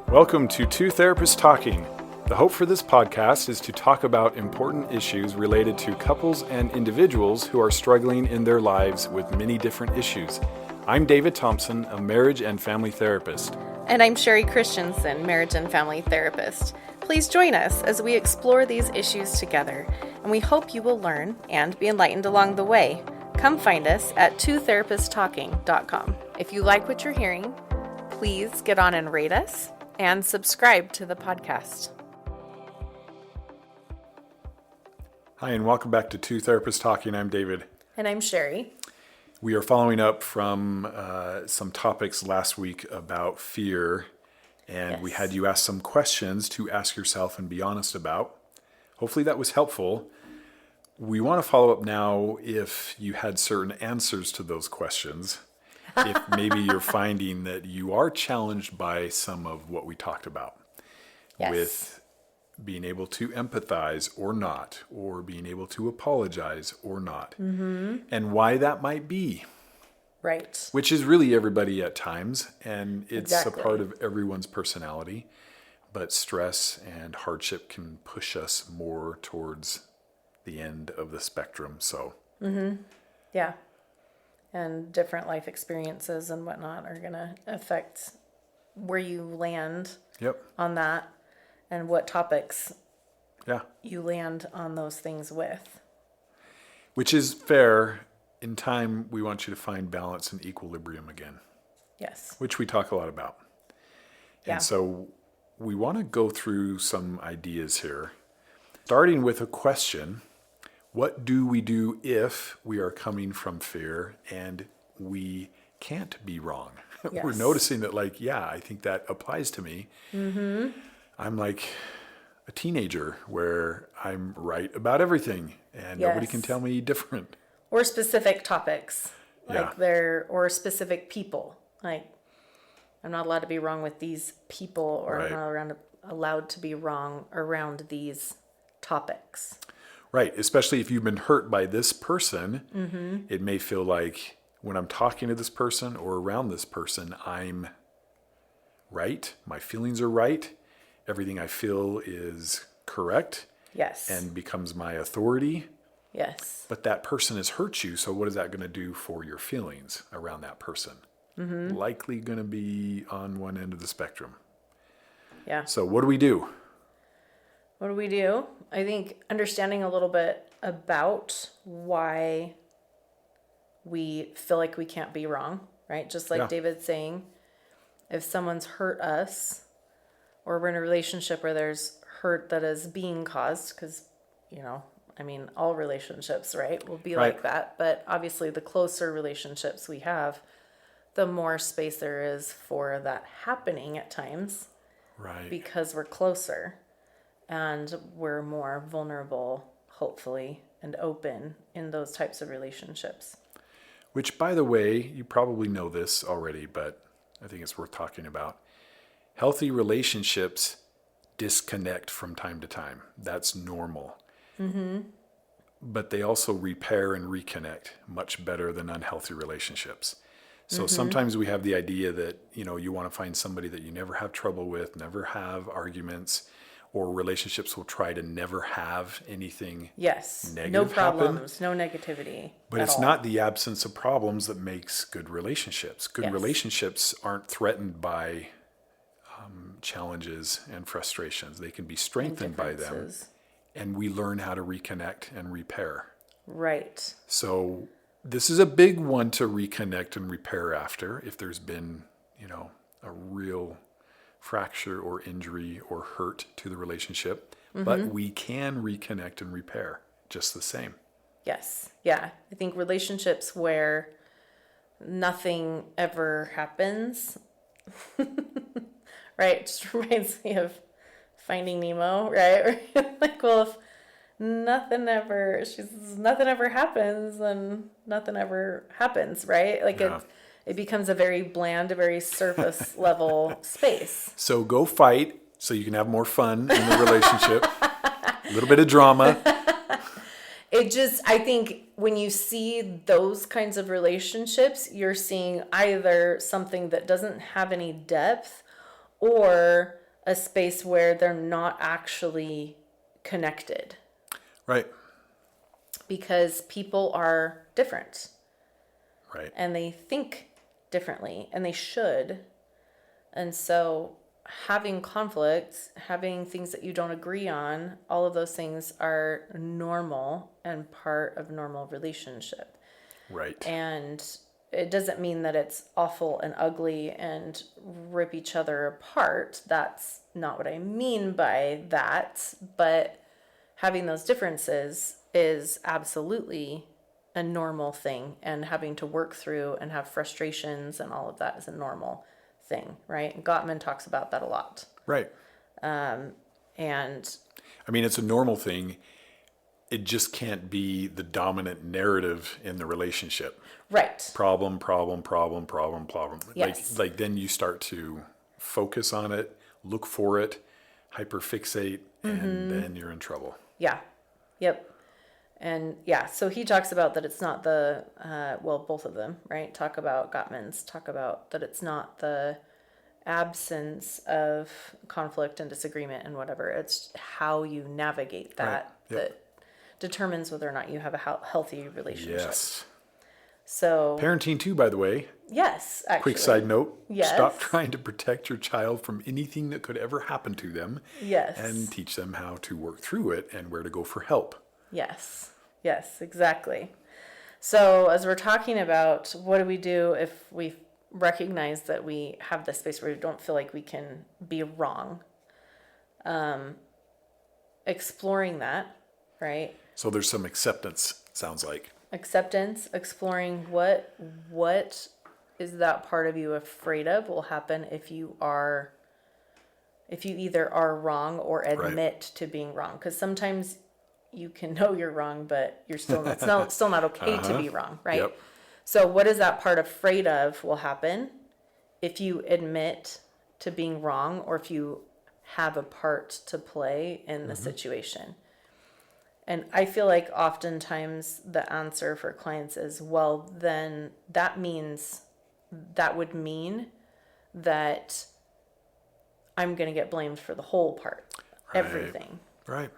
Welcome to Two Therapists Talking. The hope for this podcast is to talk about important issues related to couples and individuals who are struggling in their lives with many different issues. I'm David Thompson, a marriage and family therapist. And I'm Sherie Christensen, marriage and family therapist. Please join us as we explore these issues together, and we hope you will learn and be enlightened along the way. Come find us at twotherapisttalking.com. If you like what you're hearing, please get on and rate us and subscribe to the podcast. Hi, and welcome back to Two Therapists Talking. I'm David. And I'm Sherie. We are following up from some topics last week about fear, and we had you ask some questions to ask yourself and be honest about. Hopefully that was helpful. We want to follow up now if you had certain answers to those questions. If maybe you're finding that you are challenged by some of what we talked about with being able to empathize or not, or being able to apologize or not, and why that might be. Right. Which is really everybody at times, and it's a part of everyone's personality. But stress and hardship can push us more towards the end of the spectrum. So, Yeah. And different life experiences and whatnot are going to affect where you land on that and what topics you land on those things with. Which is fair. In time, we want you to find balance and equilibrium again. Yes. Which we talk a lot about. And so we want to go through some ideas here. Starting with a question. What do we do if we are coming from fear and we can't be wrong? Yes. We're noticing that, I think that applies to me. I'm like a teenager where I'm right about everything and nobody can tell me different. Or specific topics, or specific people. Like, I'm not allowed to be wrong with these people, or I'm not allowed to be wrong around these topics. Right, especially if you've been hurt by this person, it may feel like when I'm talking to this person or around this person, I'm right, my feelings are right, everything I feel is correct, and becomes my authority. Yes. But that person has hurt you, so what is that going to do for your feelings around that person? Likely going to be on one end of the spectrum. Yeah. So what do we do? What do we do? I think understanding a little bit about why we feel like we can't be wrong, right? Just like David's saying, if someone's hurt us, or we're in a relationship where there's hurt that is being caused, because, all relationships, right, will be like that. But obviously the closer relationships we have, the more space there is for that happening at times. Right. Because we're closer. And we're more vulnerable, hopefully, and open in those types of relationships. Which, by the way, you probably know this already, but I think it's worth talking about. Healthy relationships disconnect from time to time. That's normal. But they also repair and reconnect much better than unhealthy relationships. So sometimes we have the idea that, you want to find somebody that you never have trouble with, never have arguments, or relationships will try to never have anything negative no problems, happen. No negativity. But it's not the absence of problems that makes good relationships. Good relationships aren't threatened by challenges and frustrations. They can be strengthened by them. And we learn how to reconnect and repair. Right. So this is a big one to reconnect and repair after if there's been, a real fracture or injury or hurt to the relationship, but we can reconnect and repair just the same. Yes. Yeah. I think relationships where nothing ever happens, right? It just reminds me of Finding Nemo, right? If nothing ever happens, then nothing ever happens, right? It becomes a very bland, a very surface level space. So go fight so you can have more fun in the relationship. A little bit of drama. I think when you see those kinds of relationships, you're seeing either something that doesn't have any depth or a space where they're not actually connected Right. because people are different Right. and they think differently and they should. And so having conflicts, having things that you don't agree on, all of those things are normal and part of normal relationship. Right. And it doesn't mean that it's awful and ugly and rip each other apart. That's not what I mean by that. But having those differences is absolutely a normal thing. And having to work through and have frustrations and all of that is a normal thing, right? And Gottman talks about that a lot. Right. And I mean, it's a normal thing. It just can't be the dominant narrative in the relationship. right. Problem, problem, problem, problem, problem. Yes. Like then you start to focus on it, look for it, hyperfixate, and then you're in trouble. Yeah. Yep. And yeah, so he talks about that it's not the, well, both of them, right? Gottman's talk about that it's not the absence of conflict and disagreement and whatever. It's how you navigate that Right. Yep. that determines whether or not you have a healthy relationship. Yes. So, Parenting too, by the way. yes, actually. Quick side note. Yes. Stop trying to protect your child from anything that could ever happen to them. Yes. And teach them how to work through it and where to go for help. Yes. Yes, exactly. So as we're talking about what do we do if we recognize that we have this space where we don't feel like we can be wrong, exploring that, right? So there's some acceptance, sounds like. Acceptance, exploring what is that part of you afraid of will happen if you either are wrong or admit to being wrong. Because sometimes you can know you're wrong, but you're still not okay to be wrong, right? Yep. So what is that part afraid of will happen if you admit to being wrong or if you have a part to play in the situation. And I feel like oftentimes the answer for clients is, well, then that would mean that I'm going to get blamed for the whole part, everything. Right.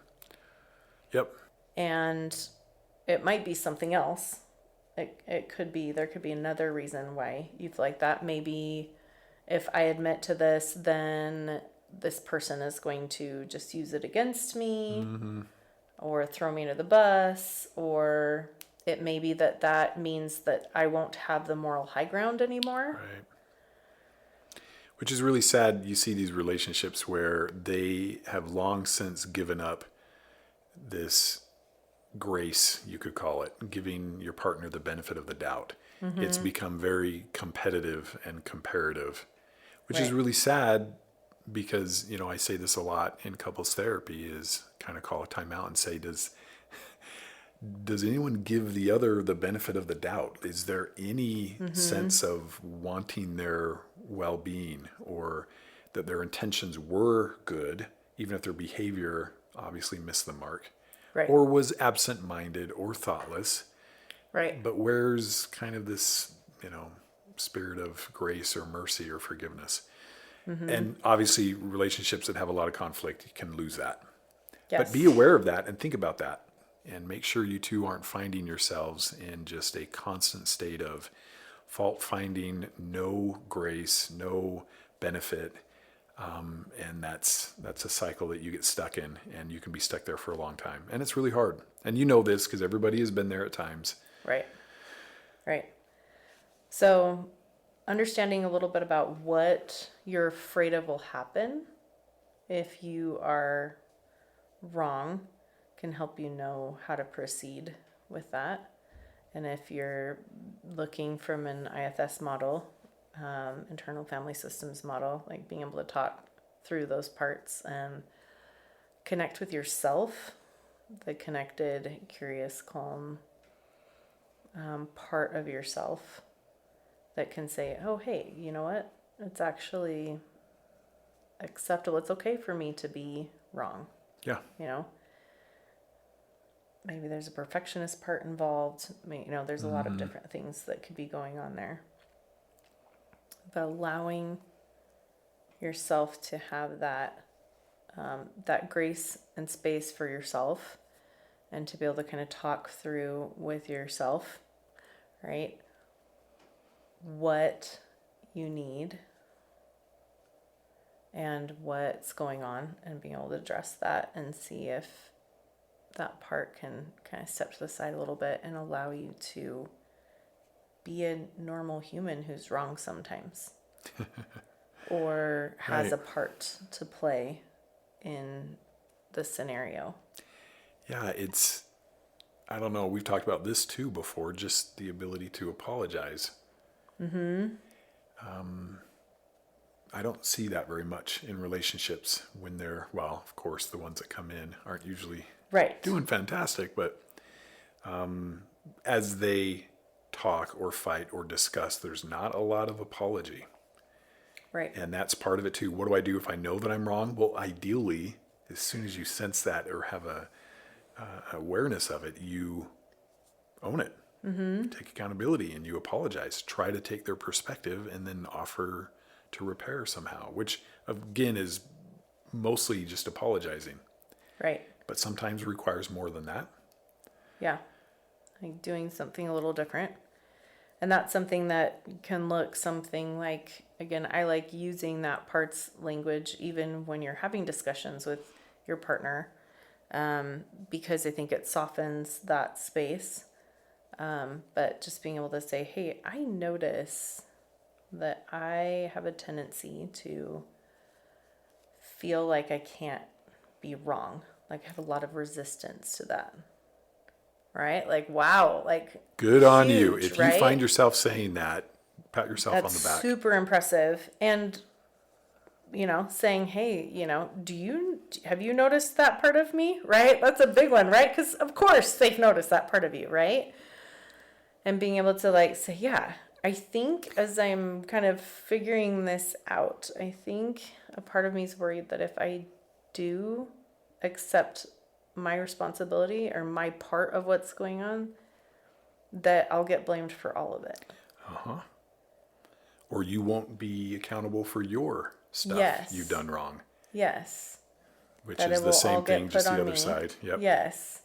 Yep. And it might be something else. There could be another reason why you feel like that. Maybe if I admit to this, then this person is going to just use it against me. Mm-hmm. Or throw me to the bus, or it may be that means that I won't have the moral high ground anymore. Right. Which is really sad. You see these relationships where they have long since given up this grace, you could call it, giving your partner the benefit of the doubt. Mm-hmm. It's become very competitive and comparative, which is really sad. Because, I say this a lot in couples therapy is kind of call a timeout and say, does anyone give the other the benefit of the doubt? Is there any sense of wanting their well-being or that their intentions were good, even if their behavior obviously missed the mark? Right. Or was absent-minded or thoughtless? Right. But where's kind of this, spirit of grace or mercy or forgiveness? Mm-hmm. And obviously relationships that have a lot of conflict can lose that. Yes. But be aware of that and think about that and make sure you two aren't finding yourselves in just a constant state of fault finding, no grace, no benefit. And that's a cycle that you get stuck in and you can be stuck there for a long time. And it's really hard. And you know this because everybody has been there at times. Right. Right. So understanding a little bit about what you're afraid of will happen if you are wrong can help you know how to proceed with that. And if you're looking from an IFS model, internal family systems model, like being able to talk through those parts and connect with yourself, the connected, curious, calm part of yourself, that can say, oh, hey, you know what? It's actually acceptable. It's okay for me to be wrong. Yeah. Maybe there's a perfectionist part involved. There's a lot of different things that could be going on there. But allowing yourself to have that that grace and space for yourself, and to be able to kind of talk through with yourself, right? What you need and what's going on, and being able to address that and see if that part can kind of step to the side a little bit and allow you to be a normal human who's wrong sometimes or has Right. a part to play in the scenario. Yeah, I don't know, we've talked about this too before, just the ability to apologize. I don't see that very much in relationships when they're, well, of course, the ones that come in aren't usually Right. doing fantastic, but as they talk or fight or discuss, there's not a lot of apology. Right. And that's part of it too. What do I do if I know that I'm wrong? Well, ideally, as soon as you sense that or have a awareness of it, you own it. Take accountability and you apologize. Try to take their perspective and then offer to repair somehow, which again is mostly just apologizing, Right. but sometimes requires more than that. Yeah. Like doing something a little different. And that's something that can look something like, again, I like using that parts language even when you're having discussions with your partner, because I think it softens that space. But just being able to say, hey, I notice that I have a tendency to feel like I can't be wrong. Like I have a lot of resistance to that. Right? Like, wow. Like, Good on you. huge, If right? you find yourself saying that, pat yourself That's on the back. super impressive. And, saying, hey, have you noticed that part of me? Right? That's a big one, right? Because, of course, they've noticed that part of you, right? And being able to, like, say, yeah, I think as I'm kind of figuring this out, I think a part of me is worried that if I do accept my responsibility or my part of what's going on, that I'll get blamed for all of it. Or you won't be accountable for your stuff Yes. you've done wrong, Yes. which That is it the will same all get thing, put just the on other me. side. Yep. Yes.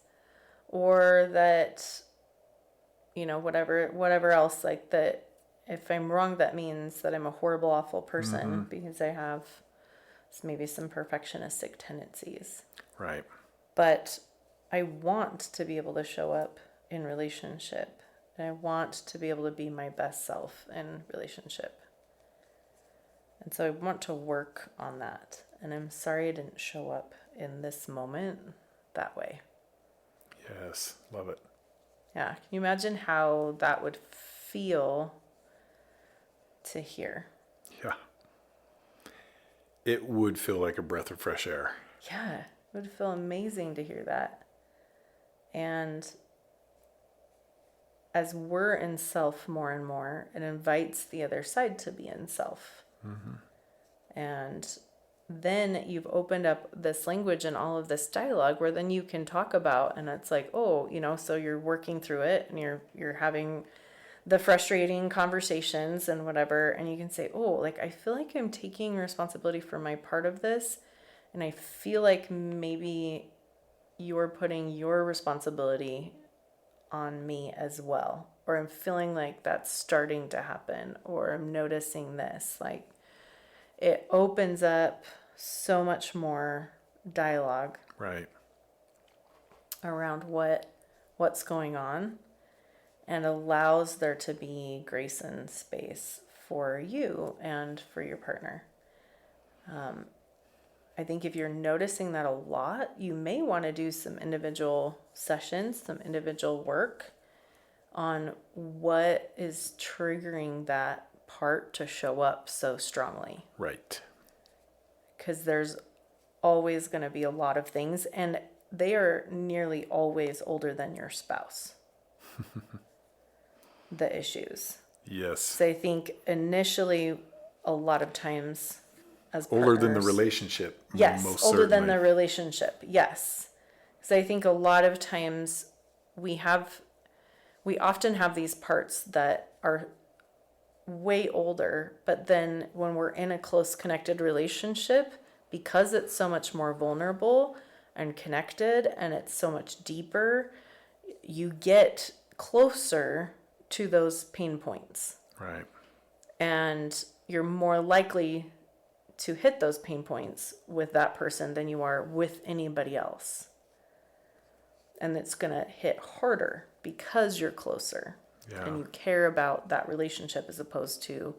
Or that, whatever else, like that if I'm wrong, that means that I'm a horrible, awful person because I have maybe some perfectionistic tendencies. Right. But I want to be able to show up in relationship. And I want to be able to be my best self in relationship. And so I want to work on that. And I'm sorry I didn't show up in this moment that way. Yes. Love it. Yeah. Can you imagine how that would feel to hear? Yeah. It would feel like a breath of fresh air. Yeah. It would feel amazing to hear that. And as we're in self more and more, it invites the other side to be in self. And then you've opened up this language and all of this dialogue where then you can talk about, and it's like, oh, so you're working through it and you're having the frustrating conversations and whatever, and you can say, oh, like I feel like I'm taking responsibility for my part of this, and I feel like maybe you're putting your responsibility on me as well, or I'm feeling like that's starting to happen, or I'm noticing this. Like it opens up so much more dialogue Right. around what's going on, and allows there to be grace and space for you and for your partner. I think if you're noticing that a lot, you may want to do some individual sessions, some individual work on what is triggering that part to show up so strongly. Right. Because there's always going to be a lot of things, and they are nearly always older than your spouse. The issues. Yes. So I think initially, a lot of times, as Older than the partners- relationship. Yes, most older than certainly. the relationship. Yes. Because I think a lot of times we often have these parts that are way older, but then when we're in a close connected relationship, because it's so much more vulnerable and connected and it's so much deeper, you get closer to those pain points. Right. And you're more likely to hit those pain points with that person than you are with anybody else. And it's going to hit harder because you're closer. Yeah. And you care about that relationship as opposed to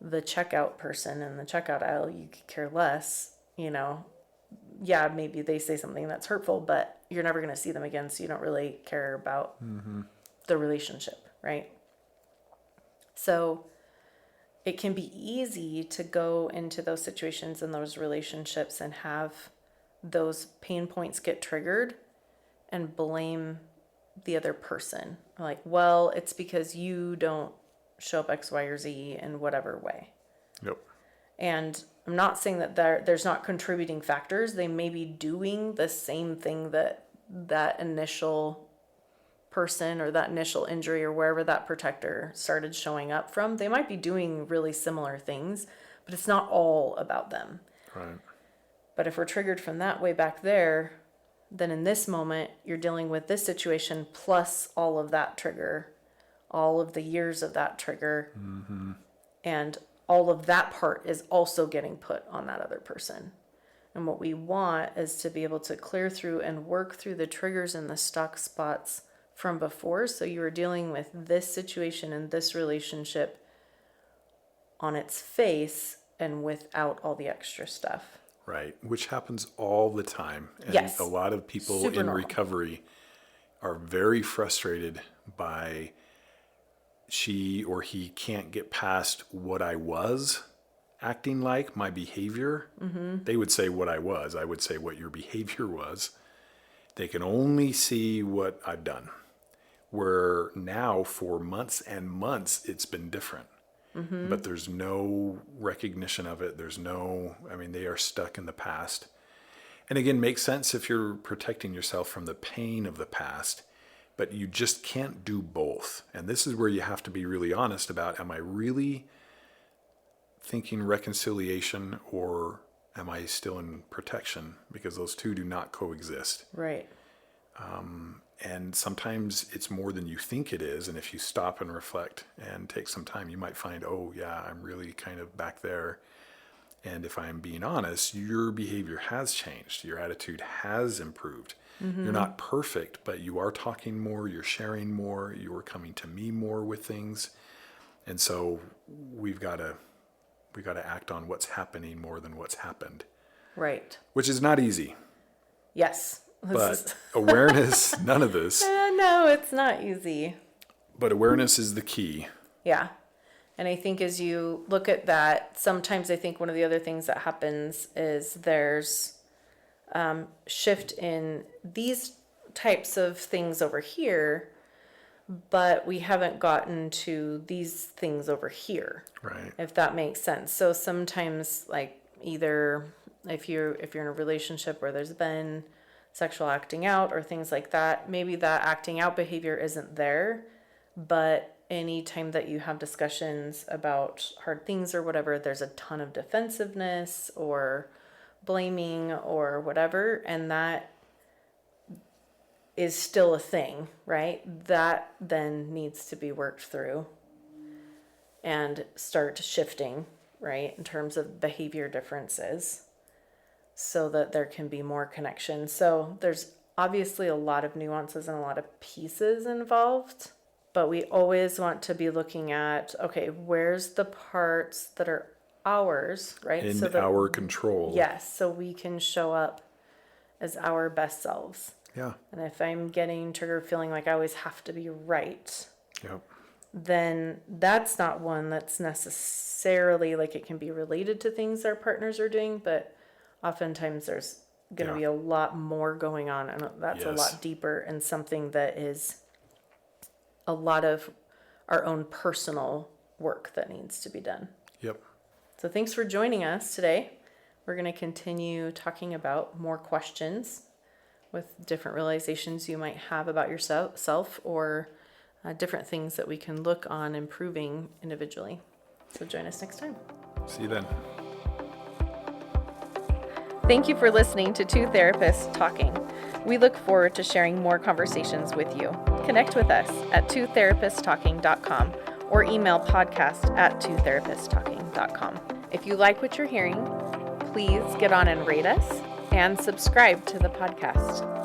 the checkout person in the checkout aisle. You could care less, Yeah, maybe they say something that's hurtful, but you're never going to see them again, so you don't really care about the relationship, right? So it can be easy to go into those situations and those relationships and have those pain points get triggered and blame the other person. Like, well, it's because you don't show up X, Y, or Z in whatever way. Yep. And I'm not saying that there's not contributing factors. They may be doing the same thing that initial person or that initial injury or wherever that protector started showing up from. They might be doing really similar things, but it's not all about them. Right. But if we're triggered from that way back there, then in this moment, you're dealing with this situation plus all of that trigger, all of the years of that trigger. Mm-hmm. And all of that part is also getting put on that other person. And what we want is to be able to clear through and work through the triggers and the stuck spots from before. So you were dealing with this situation and this relationship on its face and without all the extra stuff. Right, which happens all the time. And Yes. a lot of people Super in normal. recovery are very frustrated by she or he can't get past what I was acting like, my behavior. Mm-hmm. They would say what I was. I would say what your behavior was. They can only see what I've done. Where now for months and months, it's been different. Mm-hmm. But there's no recognition of it. They are stuck in the past. And again, makes sense if you're protecting yourself from the pain of the past, but you just can't do both. And this is where you have to be really honest about, am I really thinking reconciliation or am I still in protection? Because those two do not coexist. Right. And sometimes it's more than you think it is. And if you stop and reflect and take some time, you might find, oh, yeah, I'm really kind of back there. And if I'm being honest, your behavior has changed. Your attitude has improved. Mm-hmm. You're not perfect, but you are talking more. You're sharing more. You're coming to me more with things. And so we've got to act on what's happening more than what's happened. Right. Which is not easy. Yes. But awareness, none of this. No, it's not easy. But awareness is the key. Yeah. And I think as you look at that, sometimes I think one of the other things that happens is there's shift in these types of things over here, but we haven't gotten to these things over here. Right. If that makes sense. So sometimes, like, either if you're in a relationship where there's been sexual acting out or things like that, maybe that acting out behavior isn't there, but anytime that you have discussions about hard things or whatever, there's a ton of defensiveness or blaming or whatever, and that is still a thing, right? That then needs to be worked through and start shifting, right, in terms of behavior differences so that there can be more connection. So there's obviously a lot of nuances and a lot of pieces involved, but we always want to be looking at, okay, where's the parts that are ours, right? In so that, our control. Yes, so we can show up as our best selves. Yeah. And if I'm getting triggered feeling like I always have to be right, Yep. then that's not one that's necessarily, like, it can be related to things our partners are doing, but oftentimes there's going to be a lot more going on, and that's a lot deeper and something that is a lot of our own personal work that needs to be done. Yep. So thanks for joining us today. We're going to continue talking about more questions with different realizations you might have about yourself or different things that we can look on improving individually. So join us next time. See you then. Thank you for listening to Two Therapists Talking. We look forward to sharing more conversations with you. Connect with us at twotherapisttalking.com or email podcast@twotherapisttalking.com. If you like what you're hearing, please get on and rate us and subscribe to the podcast.